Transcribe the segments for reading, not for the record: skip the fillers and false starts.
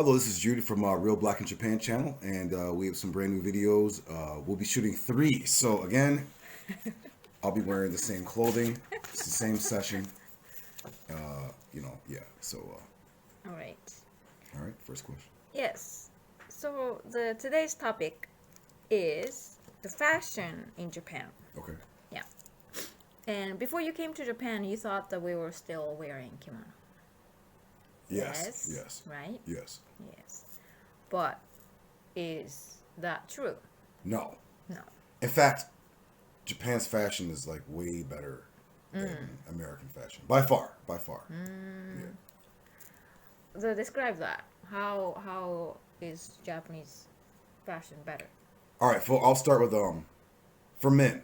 Hello, this is Judy from Real Black in Japan channel, and we have some brand new videos. We'll be shooting 3. So again, I'll be wearing the same clothing. It's the same session. Yeah. So, All right. all right, first question. Yes. So the today's topic is the fashion in Japan. Okay. Yeah. And before you came to Japan, you thought that we were still wearing kimono. Yes. Yes. Right? Yes. Yes. But is that true? No. No. In fact, Japan's fashion is like way better than American fashion. By far. By far. Yeah. So describe that. How is Japanese fashion better? All right. I'll start with for men.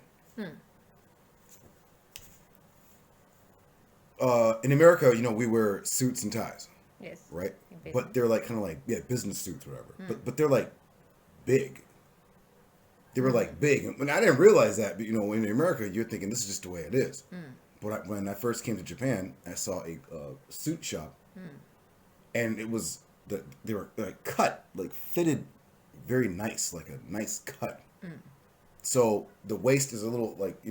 In America, we wear suits and ties, Yes. right? In business. But they're like kind of like business suits, whatever. But they're like big. They were like big, and I didn't realize that. But in America, you're thinking this is just the way it is. But when I first came to Japan, I saw a suit shop, and it was they were cut, like fitted, very nice, like a nice cut. So the waist is a little like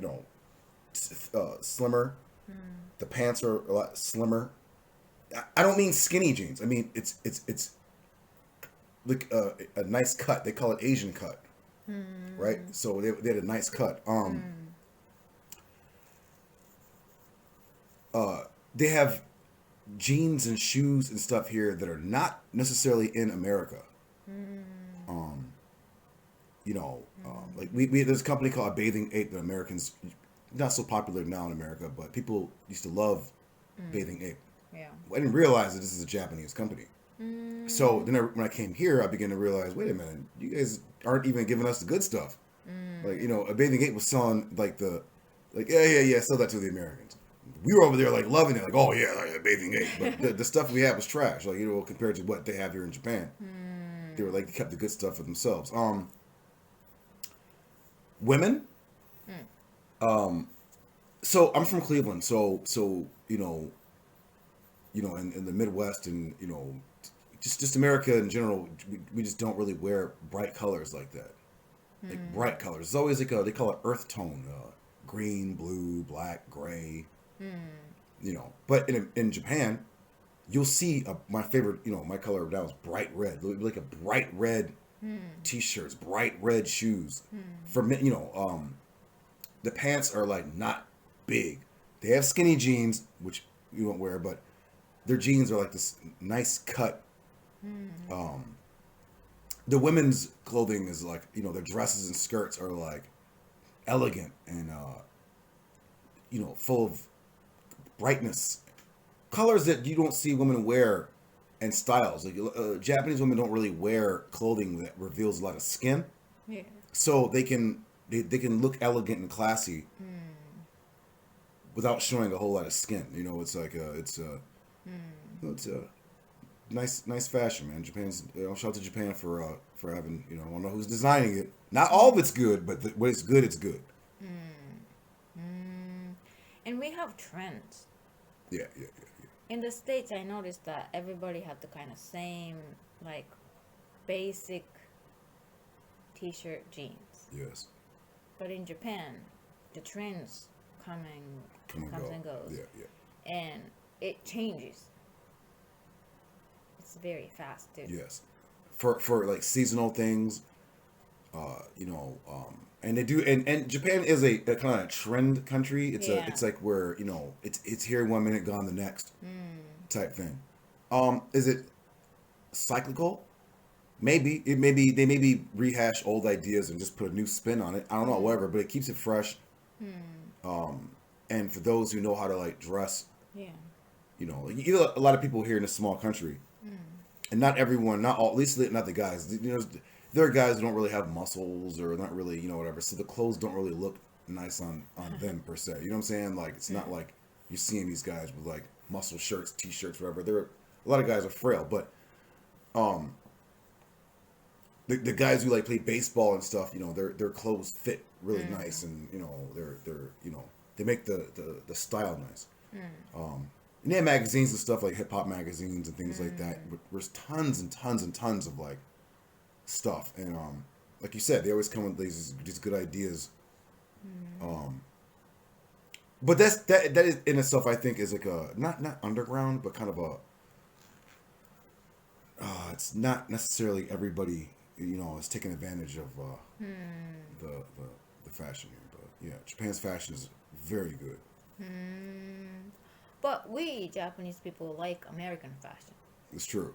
slimmer. The pants are a lot slimmer. I don't mean skinny jeans. I mean it's like a nice cut. They call it Asian cut, right? So they had a nice cut. They have jeans and shoes and stuff here that are not necessarily in America. Like we there's a company called Bathing Ape that Americans, not so popular now in America, but people used to love Bathing Ape. Yeah. I didn't realize that this is a Japanese company. So then when I came here, I began to realize, wait a minute, you guys aren't even giving us the good stuff. Like, a Bathing Ape was selling yeah, sell that to the Americans. We were over there like loving it, like, oh yeah, like Bathing Ape. But the stuff we had was trash, like, compared to what they have here in Japan. They were like, they kept the good stuff for themselves. Women. So I'm from Cleveland, so in the Midwest, and just America in general, we just don't really wear bright colors like that. Like bright colors. It's always like they call it earth tone, green, blue, black, gray. But in Japan, you'll see my favorite. My color now is bright red. Like a bright red t-shirts, bright red shoes. For me, the pants are like not big. They have skinny jeans, which you won't wear, but their jeans are like this nice cut. The women's clothing is like, their dresses and skirts are like elegant and full of brightness, colors that you don't see women wear, and styles. Like Japanese women don't really wear clothing that reveals a lot of skin, Yeah. so they can look elegant and classy without showing a whole lot of skin. It's like it's a nice fashion, man. Shout out to Japan for having, I don't know who's designing it. Not all of it's good, but when it's good, it's good. And we have trends. Yeah. In the States, I noticed that everybody had the kind of same, like, basic t-shirt jeans. Yes. But in Japan, the trends comes and goes. Yeah. And it changes. It's very fast, too. Yes. For like seasonal things, and they do, and Japan is a kind of trend country. It's like where it's here 1 minute, gone the next, type thing. Is it cyclical? Maybe they maybe rehash old ideas and just put a new spin on it. I don't know, whatever, but it keeps it fresh. And for those who know how to like dress, Yeah. a lot of people here in a small country, and not everyone, not all, at least not the guys. There are guys who don't really have muscles or not really, whatever. So the clothes don't really look nice on them per se. You know what I'm saying? Like it's not like you're seeing these guys with like muscle shirts, t-shirts, whatever. A lot of guys are frail, but the guys who like play baseball and stuff, their clothes fit really nice, and they make the style nice. And they have magazines and stuff like hip hop magazines and things like that. But there's tons and tons and tons of like stuff, and like you said, they always come with these good ideas. Um, but that is in itself, I think, is like a not underground, but kind of a. It's not necessarily everybody, is taking advantage of the, the the fashion here, but yeah, Japan's fashion is very good. But we Japanese people like American fashion. It's true.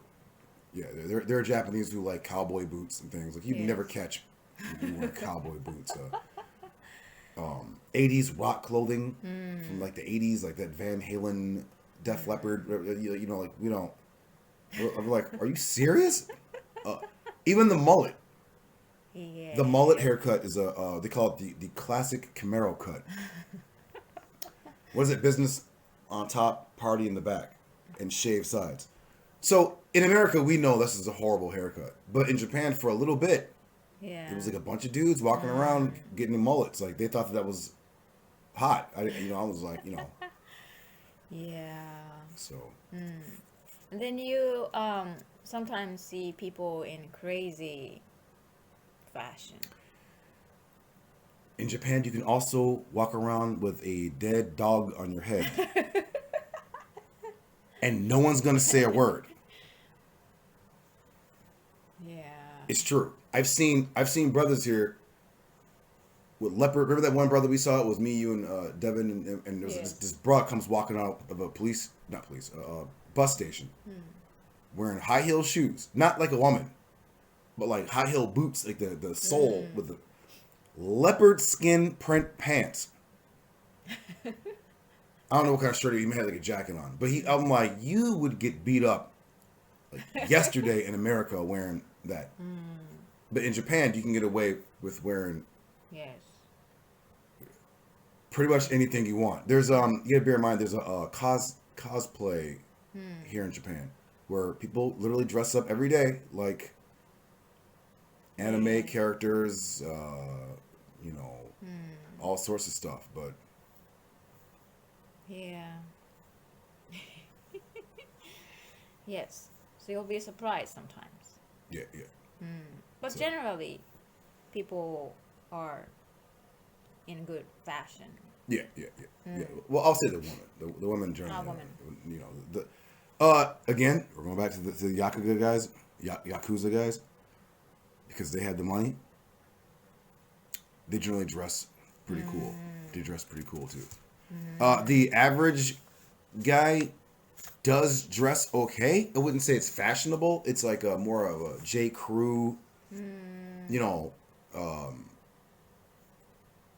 Yeah, there are Japanese who like cowboy boots and things. Like you'd never Yes. catch you wearing cowboy boots. 80s rock clothing from like the 80s, like that Van Halen, Def Leppard. Like we don't. I'm like, are you serious? Even the mullet. Yeah. The mullet haircut is they call it the classic Camaro cut. What is it? Business on top, party in the back, and shaved sides. So in America, we know this is a horrible haircut, but in Japan, for a little bit, Yeah. it was like a bunch of dudes walking around getting mullets. Like they thought that was hot. I was like, Yeah. so And then you sometimes see people in crazy fashion. in Japan, you can also walk around with a dead dog on your head, and no one's gonna say a word. Yeah. It's true. I've seen brothers here with leopard. Remember that one brother we saw? It was me, you, and Devin, and there was Yes. this broad comes walking out of a bus station, wearing high heel shoes, not like a woman, but like high heel boots, like the sole with the leopard skin print pants. I don't know what kind of shirt he had, like a jacket on, but I'm like, you would get beat up like yesterday in America wearing that. But in Japan, you can get away with wearing Yes. pretty much anything you want. There's you gotta bear in mind there's a cosplay here in Japan where people literally dress up every day like anime Yeah. characters, all sorts of stuff. But Yeah. Yes. So you'll be surprised sometimes. yeah. But So- generally, people are in good fashion. Yeah. Well, I'll say the woman, the women generally. Women. Again, we're going back to the Yakuza guys, Yakuza guys, because they had the money. They generally dress pretty cool. They dress pretty cool too. The average guy does dress okay. I wouldn't say it's fashionable. It's like a more of a J. Crew,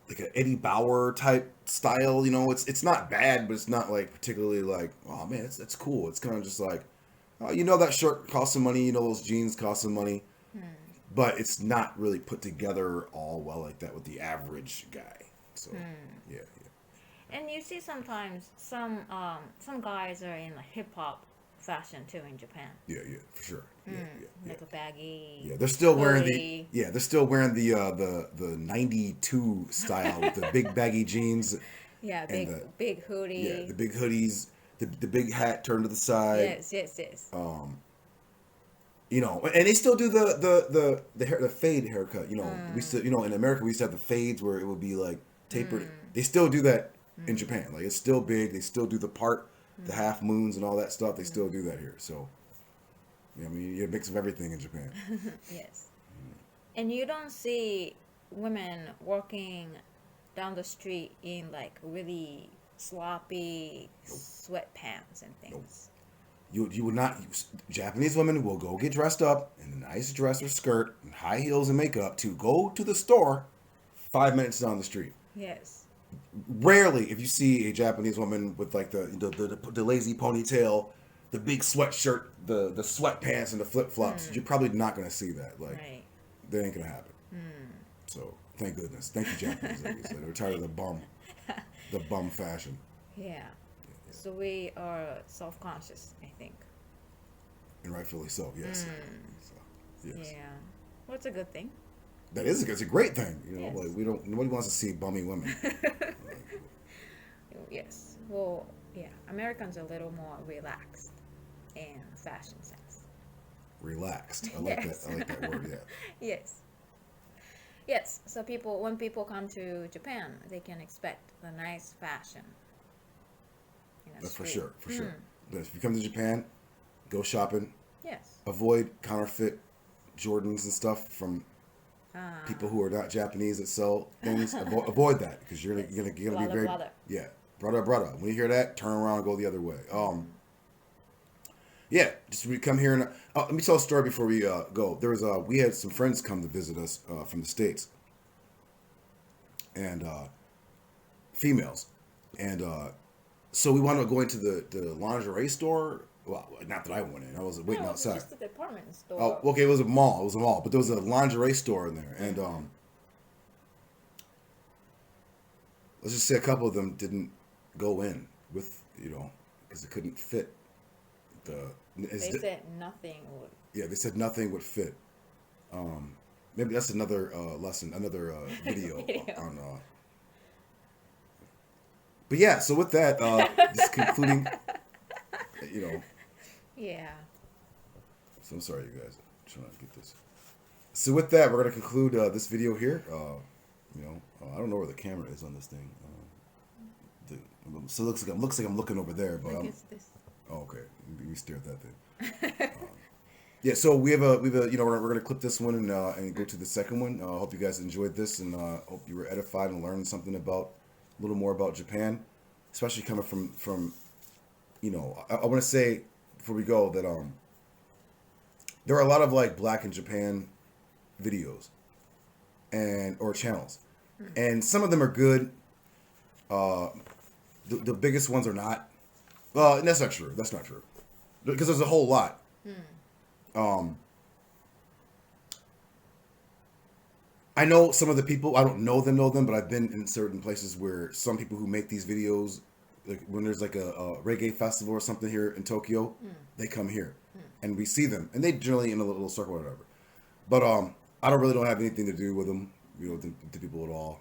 like an Eddie Bauer type style. It's not bad, but it's not like particularly like, oh man, that's cool. It's kind of just like, oh, that shirt costs some money. Those jeans cost some money, but it's not really put together all well like that with the average guy. So yeah. And you see sometimes some guys are in like hip hop fashion too in Japan. Yeah, for sure. Yeah. Like a baggy. Yeah, they're still wearing hoodie. the 92 style with the big baggy jeans. Yeah, and big hoodie. Yeah, the big hoodies, the big hat turned to the side. Yes. And they still do the hair, the fade haircut. We still, in America we used to have the fades where it would be like tapered. They still do that in Japan. Like it's still big. They still do the half moons and all that stuff. They still do that here. So, you get a mix of everything in Japan. Yes. And you don't see women walking down the street in like really sloppy sweatpants and things. You would not. Japanese women will go get dressed up in a nice dress or skirt and high heels and makeup to go to the store 5 minutes down the street. Yes. Rarely, if you see a Japanese woman with like the lazy ponytail, the big sweatshirt, the sweatpants, and the flip flops, you're probably not going to see that. Like, Right. that ain't going to happen. So, thank goodness. Thank you, Japanese ladies. They're tired of the bum fashion. Yeah. So we are self-conscious, I think. And rightfully so, yes. So, yes. Yeah. Well, it's a good thing. That is it's a great thing. Yes. Like nobody wants to see bummy women. Yes. Well, Yeah, Americans are a little more relaxed in fashion sense. Relaxed. I like Yes. that. I like that word. Yeah. Yes. Yes. So when people come to Japan, they can expect the nice fashion in a That's for street. sure. For sure. But if you come to Japan, go shopping. Yes. Avoid counterfeit Jordans and stuff from people who are not Japanese that sell things. Avoid that because you're gonna be Blada, very blada. yeah, brother. When you hear that, turn around and go the other way. Yeah, just we come here and let me tell a story before we go. There was we had some friends come to visit us from the States, and females, and so we wound up going to the lingerie store. Well, not that I went in. I was waiting No, it's outside. just a department store. Oh, okay. It was a mall. It was a mall, but there was a lingerie store in there, and let's just say a couple of them didn't go in with because it couldn't fit. They said nothing would. Yeah, they said nothing would fit. Maybe that's another lesson, another video, Video. on. But yeah, so with that, just concluding, Yeah. So I'm sorry, you guys. I'm trying to get this. So with that, we're gonna conclude this video here. I don't know where the camera is on this thing. So it looks like I'm looking over there, but Like it's this. oh, okay. We stare at that thing. Yeah, so we have a we're gonna clip this one and go to the second one. Hope you guys enjoyed this and hope you were edified and learned something a little more about Japan, especially coming from I want to say before we go that there are a lot of like Black in Japan videos or channels, and some of them are good. The biggest ones are not. Well, that's not true. That's not true because there's a whole lot. I know some of the people. I don't know them, but I've been in certain places where some people who make these videos, like when there's like a reggae festival or something here in Tokyo, they come here, and we see them, and they generally in a little circle or whatever. But I don't have anything to do with them, the people at all.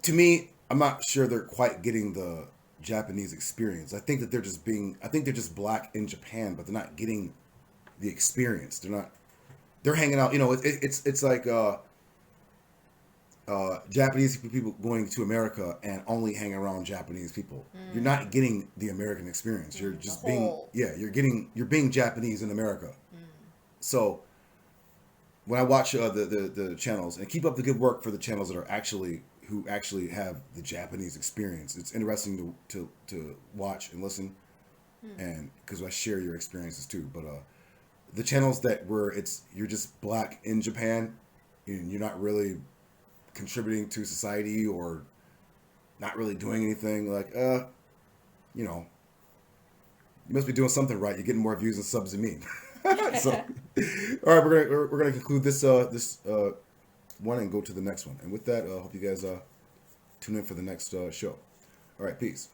To me, I'm not sure they're quite getting the Japanese experience. I think they're just Black in Japan, but they're not getting the experience. They're hanging out. It's like Japanese people going to America and only hang around Japanese people. You're not getting the American experience. You're just you're being Japanese in America. So when I watch the channels and keep up the good work for the channels that are who actually have the Japanese experience, it's interesting to watch and listen, and because I share your experiences too. But the channels where you're just Black in Japan and you're not really contributing to society or not really doing anything, like you must be doing something right. You're getting more views and subs than me. So all right, we're gonna conclude this one and go to the next one. And with that, hope you guys tune in for the next show. All right, peace.